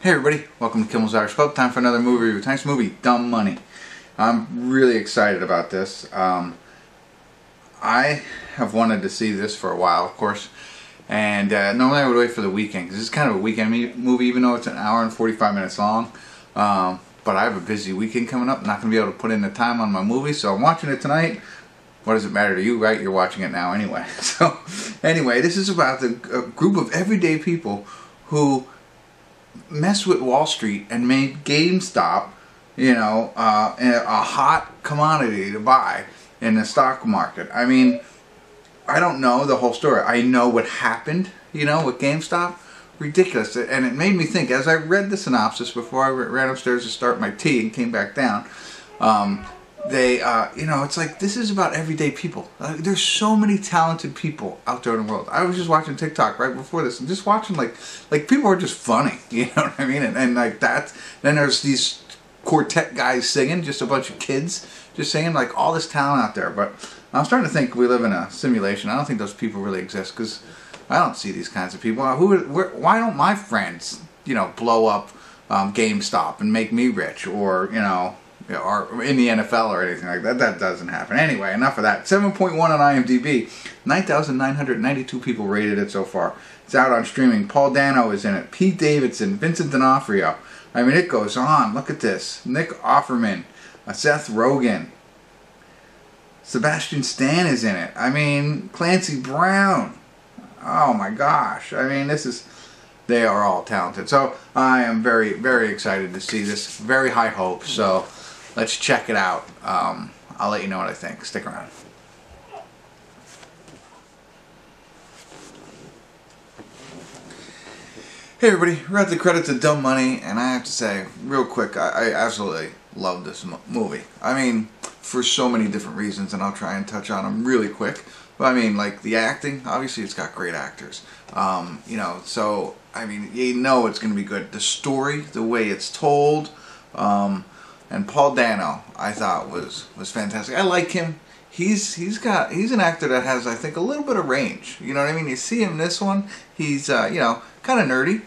Hey everybody, welcome to Kimmel's Irish Pub. Time for another movie review. Tonight's movie, Dumb Money. I'm really excited about this. I have wanted to see this for a while, of course, and normally I would wait for the weekend, because this is kind of a weekend movie, even though it's an hour and 45 minutes long. But I have a busy weekend coming up. I'm not going to be able to put in the time on my movie, so I'm watching it tonight. What does it matter to you, right? You're watching it now anyway. So, anyway, this is about a group of everyday people who messed with Wall Street and made GameStop, a hot commodity to buy in the stock market. I mean, I don't know the whole story. I know what happened, with GameStop. Ridiculous. And it made me think, as I read the synopsis before I ran upstairs to start my tea and came back down, it's like, this is about everyday people. There's so many talented people out there in the world. I was just watching TikTok right before this, and just watching like people are just funny, you know what I mean? And like that, then there's these quartet guys singing, just a bunch of kids just singing, like all this talent out there. But I'm starting to think we live in a simulation. I don't think those people really exist, because I don't see these kinds of people. Why don't my friends, blow up GameStop and make me rich, or or in the NFL or anything like that? That doesn't happen. Anyway, enough of that. 7.1 on IMDb. 9,992 people rated it so far. It's out on streaming. Paul Dano is in it. Pete Davidson. Vincent D'Onofrio. I mean, it goes on. Look at this. Nick Offerman. Seth Rogen. Sebastian is in it. I mean, Clancy Brown. Oh my gosh. I mean, they are all talented. So I am very, very excited to see this. Very high hopes. So let's check it out. I'll let you know what I think. Stick around. Hey everybody, we're at the credits of Dumb Money, and I have to say, real quick, I absolutely love this movie. I mean, for so many different reasons, and I'll try and touch on them really quick. But I mean, like the acting, obviously it's got great actors. So I mean, it's going to be good. The story, the way it's told, and Paul Dano, I thought was fantastic. I like him. He's an actor that has, I think, a little bit of range. You know what I mean? You see him in this one, he's kind of nerdy,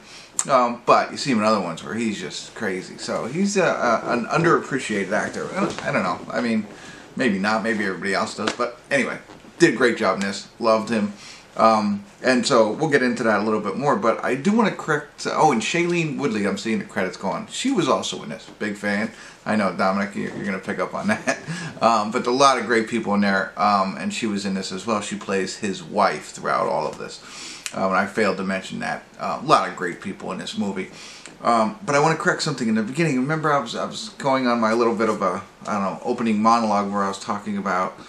but you see him in other ones where he's just crazy. So he's an underappreciated actor. I don't know. I mean, maybe not. Maybe everybody else does. But anyway, did a great job in this. Loved him. And so we'll get into that a little bit more, but I do want to correct, and Shailene Woodley, I'm seeing the credits going. She was also in this. Big fan. I know, Dominic, you're going to pick up on that. But a lot of great people in there, and she was in this as well. She plays his wife throughout all of this. And I failed to mention that. A lot of great people in this movie. But I want to correct something in the beginning. Remember, I was going on my little bit of a, opening monologue where I was talking about,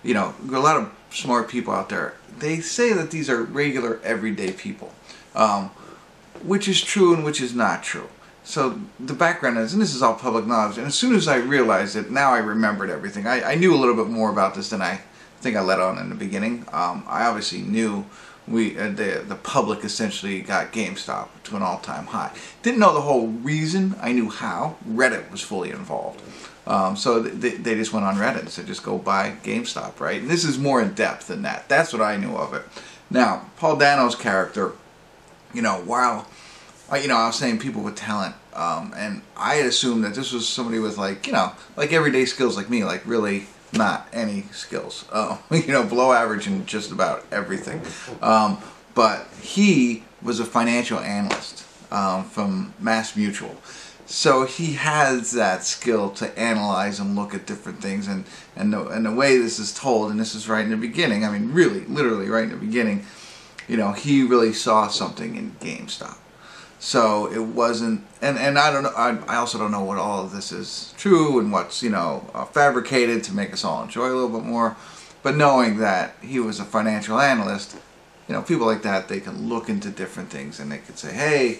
a lot of smart people out there. They say that these are regular, everyday people, which is true and which is not true. So the background is, and this is all public knowledge, and as soon as I realized it, now I remembered everything. I knew a little bit more about this than I think I let on in the beginning. I obviously knew the public essentially got GameStop to an all-time high. Didn't know the whole reason. I knew how. Reddit was fully involved. So they just went on Reddit and said, just go buy GameStop, right? And this is more in depth than that. That's what I knew of it. Now, Paul Dano's character, while, I was saying people with talent, and I had assumed that this was somebody with like everyday skills like me, like really not any skills, below average in just about everything. But he was a financial analyst from Mass Mutual. So he has that skill to analyze and look at different things, and the way this is told, and this is right in the beginning, I mean really, literally right in the beginning, he really saw something in GameStop. So it wasn't, and I don't know, I also don't know what all of this is true and what's, fabricated to make us all enjoy a little bit more, but knowing that he was a financial analyst, people like that, they can look into different things and they could say, hey,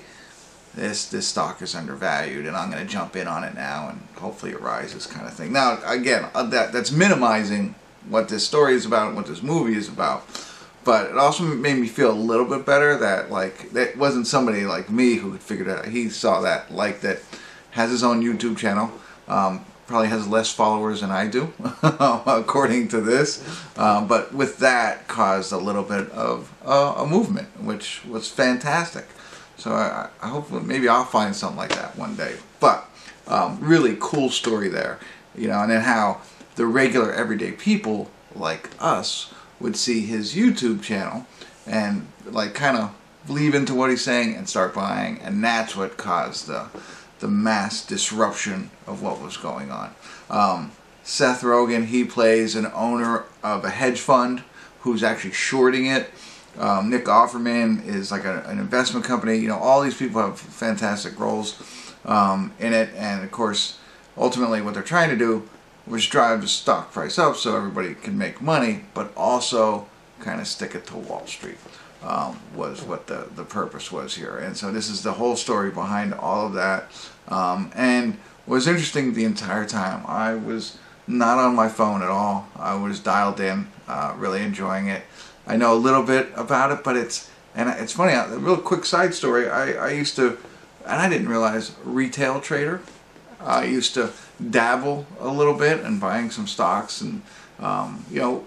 this stock is undervalued, and I'm going to jump in on it now, and hopefully it rises, kind of thing. Now, again, that's minimizing what this story is about, what this movie is about. But it also made me feel a little bit better that, like, that wasn't somebody like me who had figured it out. He saw that, like, that has his own YouTube channel, probably has less followers than I do, according to this. But with that caused a little bit of a movement, which was fantastic. So I hope maybe I'll find something like that one day. But really cool story there, you know, and then how the regular everyday people like us would see his YouTube channel and like kind of believe into what he's saying and start buying, and that's what caused the mass disruption of what was going on. Seth Rogen, he plays an owner of a hedge fund who's actually shorting it. Nick Offerman is like an investment company. You know, all these people have fantastic roles in it, and of course, ultimately what they're trying to do was drive the stock price up so everybody can make money, but also kind of stick it to Wall Street. Was what the purpose was here. And so this is the whole story behind all of that. And what was interesting the entire time, I was not on my phone at all. I was dialed in, really enjoying it. I know a little bit about it, but it's funny, a real quick side story. I used to, and I didn't realize, retail trader. I used to dabble a little bit in buying some stocks, and you know,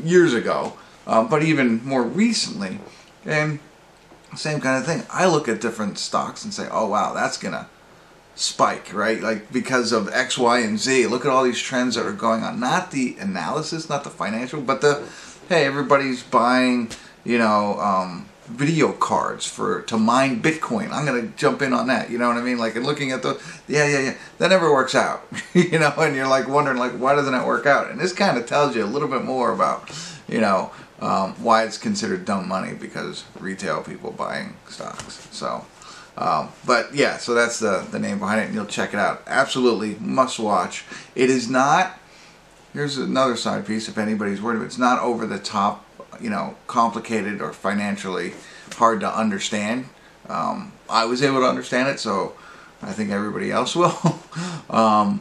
years ago. But even more recently, and same kind of thing. I look at different stocks and say, oh wow, that's gonna spike, right? Like because of X, Y, and Z. Look at all these trends that are going on. Not the analysis, not the financial, but the, hey, everybody's buying, you know, video cards to mine Bitcoin. I'm gonna jump in on that. You know what I mean? Like, and looking at the, yeah, that never works out. You know, and you're like wondering, like, why doesn't it work out? And this kind of tells you a little bit more about, you know, why it's considered dumb money, because retail people buying stocks. So, but yeah, so that's the name behind it, and you'll check it out. Absolutely must watch. It is not, here's another side piece if anybody's worried, it's not over the top, you know, complicated or financially hard to understand. I was able to understand it, so I think everybody else will.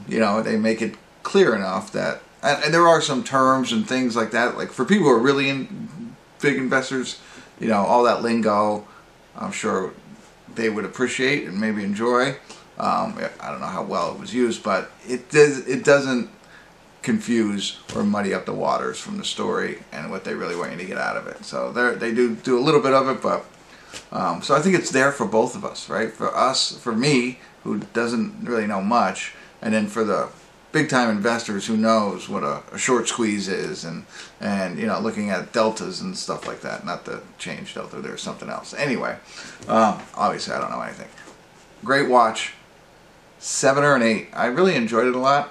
You know, they make it clear enough that, and there are some terms and things like that, like for people who are really big investors, you know, all that lingo, I'm sure they would appreciate and maybe enjoy. I don't know how well it was used, but it doesn't confuse or muddy up the waters from the story and what they really want you to get out of it. So they do a little bit of it, but so I think it's there for both of us, right? For us, for me, who doesn't really know much, and then for the big time investors who knows what a short squeeze is, and you know, looking at deltas and stuff like that. Not the change delta, there's something else. Anyway, obviously I don't know anything. Great watch. 7 or an 8. I really enjoyed it a lot.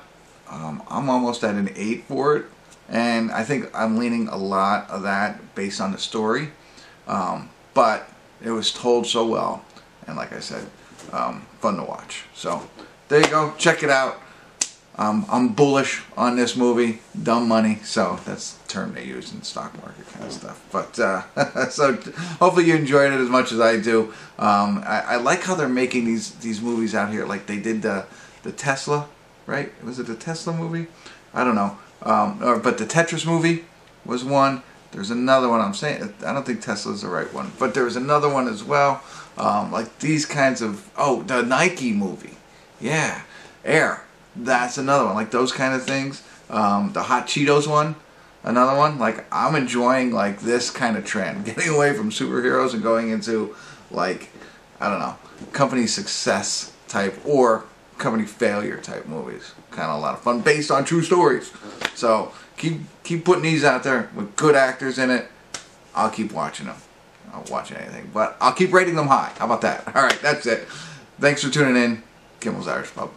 I'm almost at an 8 for it, and I think I'm leaning a lot of that based on the story, but it was told so well, and like I said, fun to watch. So there you go, check it out. I'm bullish on this movie, dumb money, so that's the term they use in the stock market kind of stuff. But so hopefully you enjoyed it as much as I do. I like how they're making these movies out here, like they did the Tesla, right? Was it the Tesla movie? I don't know. But the Tetris movie was one. There's another one. I'm saying, I don't think Tesla's the right one, but there was another one as well. Like these kinds of, oh, the Nike movie, yeah, Air. That's another one, like those kind of things. The Hot Cheetos one, another one. Like, I'm enjoying like this kind of trend, getting away from superheroes and going into, like, I don't know, company success type or company failure type movies. Kind of a lot of fun, based on true stories. So keep putting these out there with good actors in it. I'll keep watching them. I'll watch anything, but I'll keep rating them high. How about that? All right, that's it. Thanks for tuning in. Kimmel's Irish Pub.